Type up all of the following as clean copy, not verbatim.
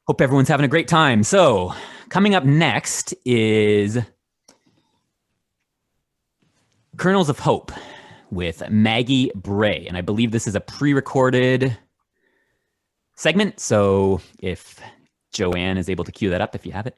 Hope everyone's having a great time. So, coming up next is Kernels of Hope with Maggie Bray. And I believe this is a pre-recorded segment. So, if Joanne is able to cue that up, if you have it.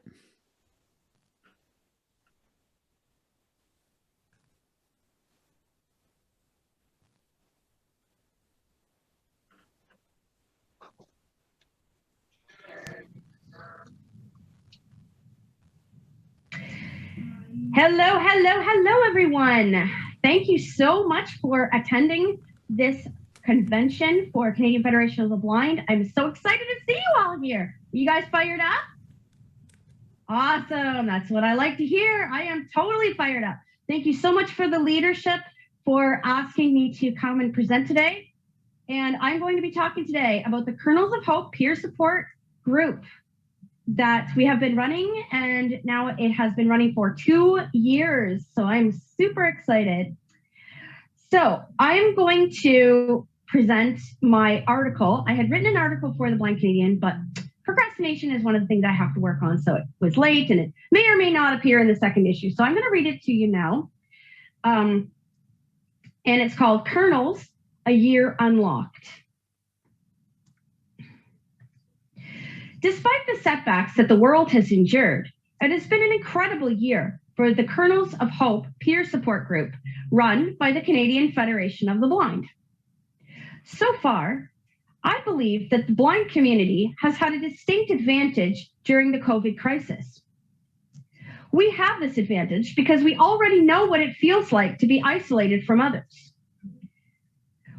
Hello, everyone. Thank you so much for attending this convention for Canadian Federation of the Blind. I'm so excited to see you all here. Are you guys fired up? Awesome. That's what I like to hear. I am totally fired up. Thank you so much for the leadership for asking me to come and present today. And I'm going to be talking today about the Kernels of Hope peer support group that we have been running, and now it has been running for 2 years. So I'm super excited. So I'm going to present my article. I had written an article for the Blind Canadian, but procrastination is one of the things I have to work on. So it was late and it may or may not appear in the second issue. So I'm going to read it to you now. And it's called Kernels, A Year Unlocked. Despite the setbacks that the world has endured, it has been an incredible year for the Kernels of Hope peer support group run by the Canadian Federation of the Blind. So far, I believe that the blind community has had a distinct advantage during the COVID crisis. We have this advantage because we already know what it feels like to be isolated from others.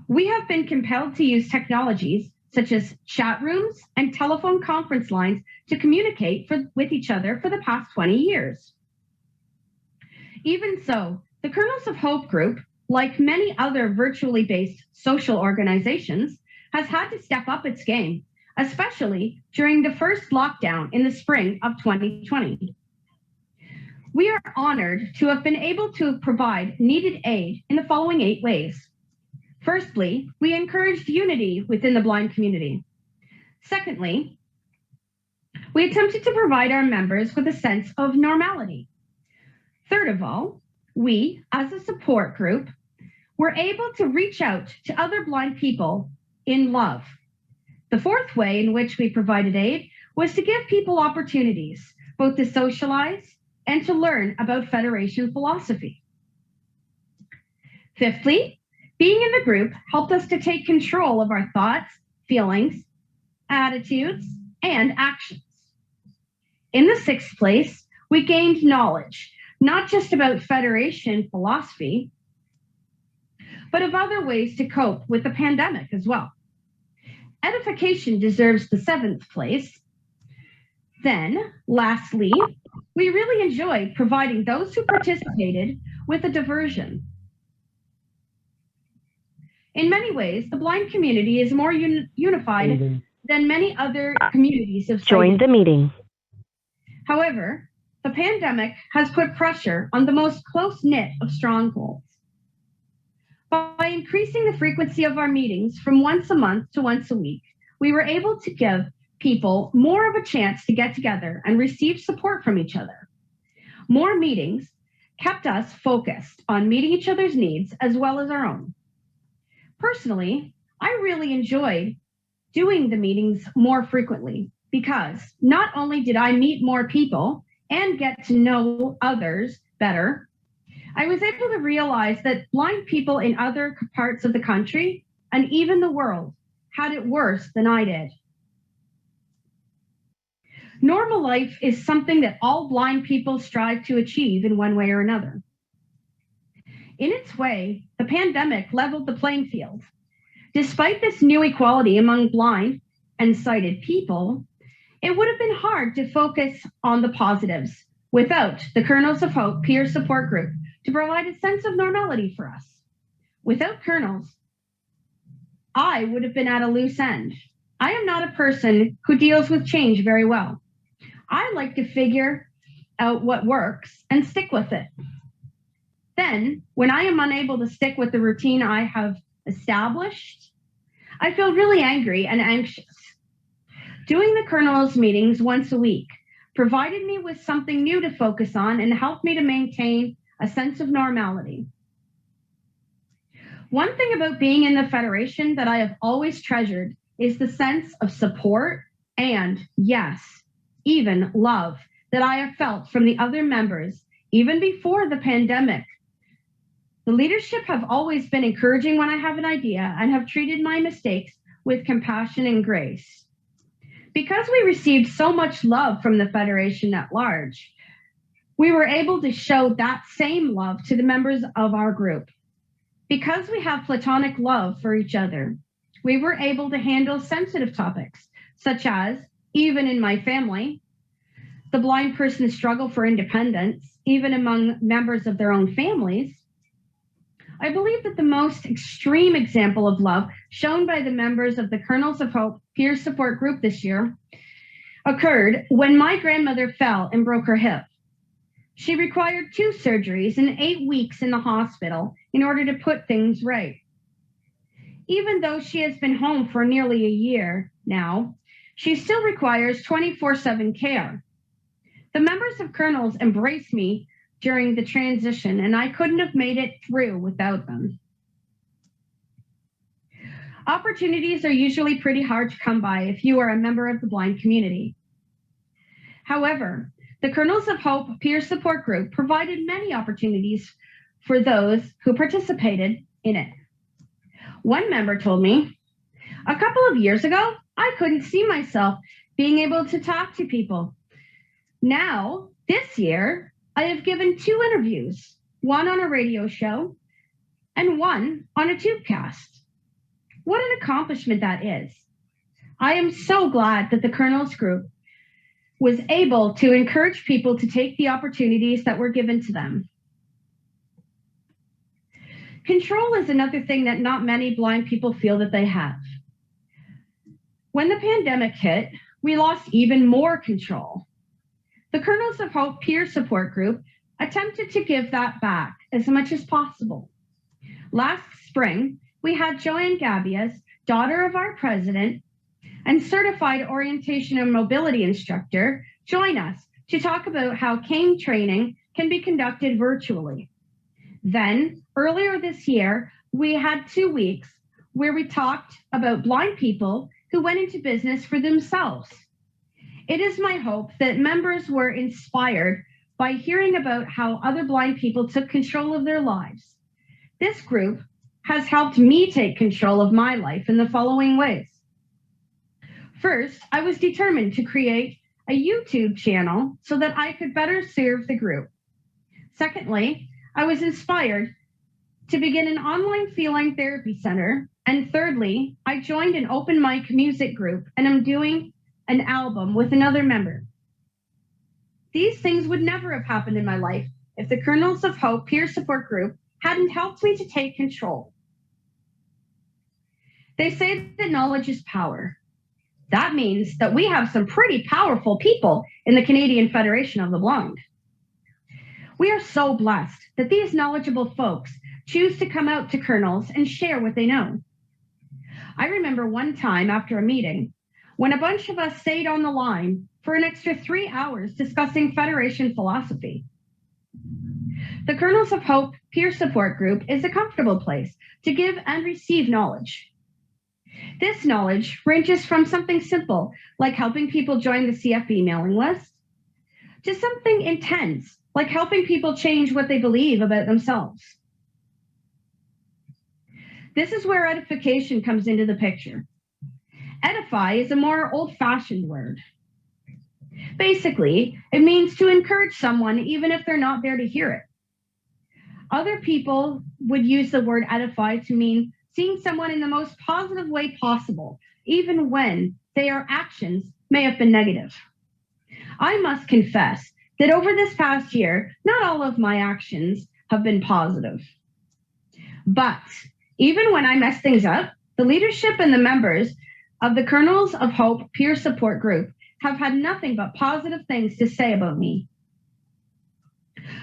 We have been compelled to use technologies such as chat rooms and telephone conference lines to communicate with each other for the past 20 years. Even so, the Kernels of Hope group, like many other virtually based social organizations, has had to step up its game, especially during the first lockdown in the spring of 2020. We are honored to have been able to provide needed aid in the following 8 ways. Firstly, we encouraged unity within the blind community. Secondly, we attempted to provide our members with a sense of normality. Third of all, we, as a support group, were able to reach out to other blind people in love. The fourth way in which we provided aid was to give people opportunities, both to socialize and to learn about Federation philosophy. Fifthly, being in the group helped us to take control of our thoughts, feelings, attitudes, and actions. In the 6th place, we gained knowledge, not just about Federation philosophy, but of other ways to cope with the pandemic as well. Edification deserves the 7th place. Then, lastly, we really enjoyed providing those who participated with a diversion. In many ways, the blind community is more unified than many other communities of sight. Join the meeting. However, the pandemic has put pressure on the most close-knit of strongholds. By increasing the frequency of our meetings from once a month to once a week, we were able to give people more of a chance to get together and receive support from each other. More meetings kept us focused on meeting each other's needs as well as our own. Personally, I really enjoyed doing the meetings more frequently because not only did I meet more people and get to know others better, I was able to realize that blind people in other parts of the country and even the world had it worse than I did. Normal life is something that all blind people strive to achieve in one way or another. In its way, the pandemic leveled the playing field. Despite this new equality among blind and sighted people, it would have been hard to focus on the positives without the Kernels of Hope peer support group to provide a sense of normality for us. Without Kernels, I would have been at a loose end. I am not a person who deals with change very well. I like to figure out what works and stick with it. Then, when I am unable to stick with the routine I have established, I feel really angry and anxious. Doing the Kernels meetings once a week provided me with something new to focus on and helped me to maintain a sense of normality. One thing about being in the Federation that I have always treasured is the sense of support and, yes, even love that I have felt from the other members, even before the pandemic. The leadership have always been encouraging when I have an idea and have treated my mistakes with compassion and grace. Because we received so much love from the Federation at large, we were able to show that same love to the members of our group. Because we have platonic love for each other, we were able to handle sensitive topics, such as, even in my family, the blind person's struggle for independence, even among members of their own families. I believe that the most extreme example of love shown by the members of the Kernels of Hope peer support group this year occurred when my grandmother fell and broke her hip. She required 2 surgeries and 8 weeks in the hospital in order to put things right. Even though she has been home for nearly a year now, she still requires 24/7 care. The members of Kernels embraced me during the transition, and I couldn't have made it through without them. Opportunities are usually pretty hard to come by if you are a member of the blind community. However, the Kernels of Hope peer support group provided many opportunities for those who participated in it. One member told me, "A couple of years ago, I couldn't see myself being able to talk to people. Now, this year, I have given 2 interviews, one on a radio show and one on a tubecast." What an accomplishment that is. I am so glad that the Kernels group was able to encourage people to take the opportunities that were given to them. Control is another thing that not many blind people feel that they have. When the pandemic hit, we lost even more control. The Kernels of Hope peer support group attempted to give that back as much as possible. Last spring, we had Joanne Gabias, daughter of our president and certified orientation and mobility instructor, join us to talk about how cane training can be conducted virtually. Then, earlier this year, we had 2 weeks where we talked about blind people who went into business for themselves. It is my hope that members were inspired by hearing about how other blind people took control of their lives. This group has helped me take control of my life in the following ways. First, I was determined to create a YouTube channel so that I could better serve the group. Secondly, I was inspired to begin an online feline therapy center. And thirdly, I joined an open mic music group and I'm doing an album with another member. These things would never have happened in my life if the Kernels of Hope peer support group hadn't helped me to take control. They say that knowledge is power. That means that we have some pretty powerful people in the Canadian Federation of the Blind. We are so blessed that these knowledgeable folks choose to come out to Kernels and share what they know. I remember one time after a meeting when a bunch of us stayed on the line for an extra 3 hours discussing Federation philosophy. The Kernels of Hope peer support group is a comfortable place to give and receive knowledge. This knowledge ranges from something simple, like helping people join the CFB mailing list, to something intense, like helping people change what they believe about themselves. This is where edification comes into the picture. Edify is a more old-fashioned word. Basically, it means to encourage someone even if they're not there to hear it. Other people would use the word edify to mean seeing someone in the most positive way possible, even when their actions may have been negative. I must confess that over this past year, not all of my actions have been positive. But even when I mess things up, the leadership and the members of the Kernels of Hope peer support group have had nothing but positive things to say about me.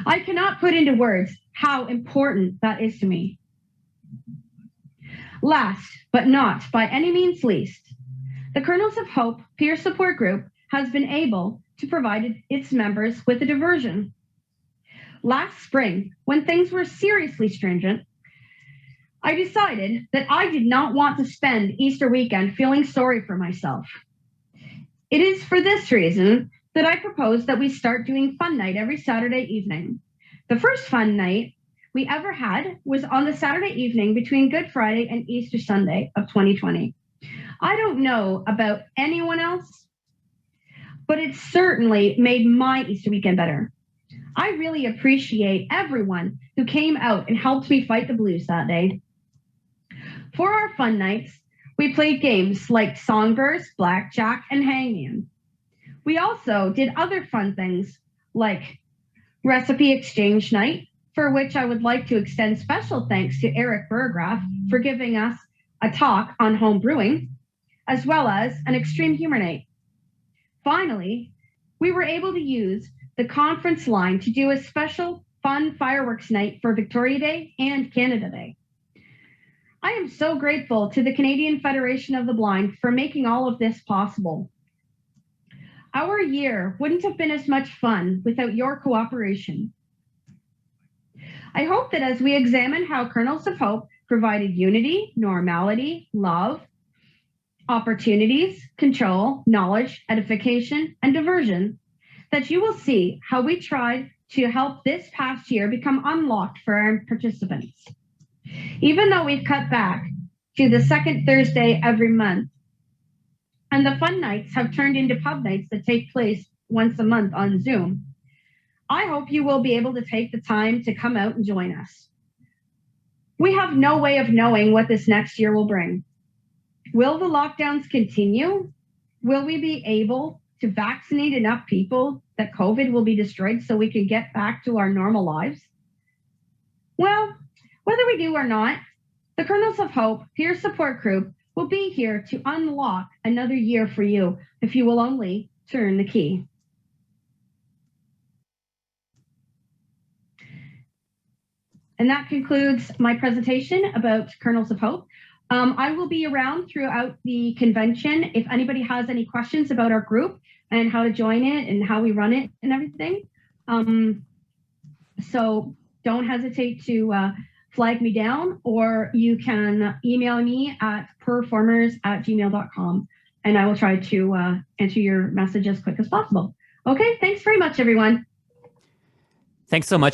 I cannot put into words how important that is to me. Last, but not by any means least, the Kernels of Hope peer support group has been able to provide its members with a diversion. Last spring, when things were seriously stringent, I decided that I did not want to spend Easter weekend feeling sorry for myself. It is for this reason that I propose that we start doing fun night every Saturday evening. The first fun night we ever had was on the Saturday evening between Good Friday and Easter Sunday of 2020. I don't know about anyone else, but it certainly made my Easter weekend better. I really appreciate everyone who came out and helped me fight the blues that day. For our fun nights, we played games like Songbirds, Blackjack, and Hangman. We also did other fun things like Recipe Exchange Night, for which I would like to extend special thanks to Eric Burgraff for giving us a talk on home brewing, as well as an Extreme Humor Night. Finally, we were able to use the conference line to do a special fun fireworks night for Victoria Day and Canada Day. I am so grateful to the Canadian Federation of the Blind for making all of this possible. Our year wouldn't have been as much fun without your cooperation. I hope that as we examine how Kernels of Hope provided unity, normality, love, opportunities, control, knowledge, edification, and diversion, that you will see how we tried to help this past year become unlocked for our participants. Even though we've cut back to the second Thursday every month, and the fun nights have turned into pub nights that take place once a month on Zoom, I hope you will be able to take the time to come out and join us. We have no way of knowing what this next year will bring. Will the lockdowns continue? Will we be able to vaccinate enough people that COVID will be destroyed so we can get back to our normal lives? Well, whether we do or not, the Kernels of Hope peer support group will be here to unlock another year for you if you will only turn the key. And that concludes my presentation about Kernels of Hope. I will be around throughout the convention if anybody has any questions about our group and how to join it and how we run it and everything. So don't hesitate to flag me down, or you can email me at performers@gmail.com, and I will try to answer your message as quick as possible. Okay, thanks very much, everyone. Thanks so much.